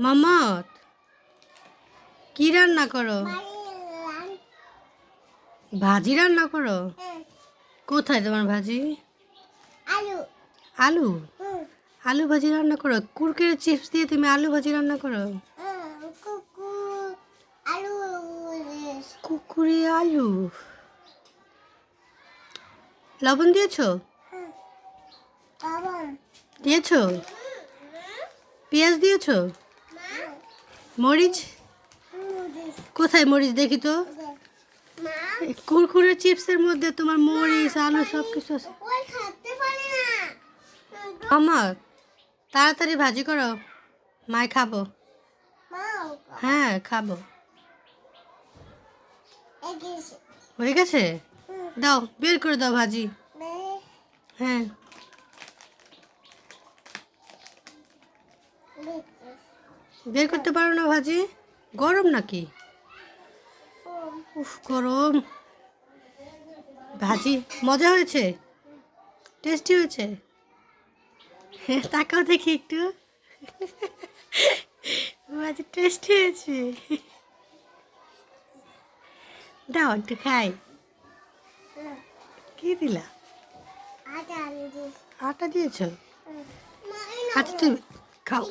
মামাত কি রান্না করো? ভাজি রান্না করো? কোথায় তোমার ভাজি? আলু আলু ভাজি রান্না করো? কুরকুরে চিপস দিয়ে তুমি আলু ভাজি রান্না করো? কুকুরে আলু লবণ দিয়েছো? দিয়েছো? পেঁয়াজ দিয়েছো? মরিচ কোথায় মরিচ দেখি তো? কুরকুরে চিপসের মধ্যে তোমার মরিচ আলু সব কিছু আছে। আমার তাড়াতাড়ি ভাজি করো, মায় খাবো। হ্যাঁ খাবো। হয়ে গেছে? দাও বের করে দাও ভাজি। হ্যাঁ বের করতে পারো না ভাজি? গরম নাকি? উফ গরম। ভাজি মজা হয়েছে? টেস্টি হয়েছে? হ্যাঁ তাকাও দেখি একটু। ভাজি টেস্টি হয়েছে। দাও একটু খাই। কি দিলা? আটা দিয়েছো? আচ্ছা তুমি খাও।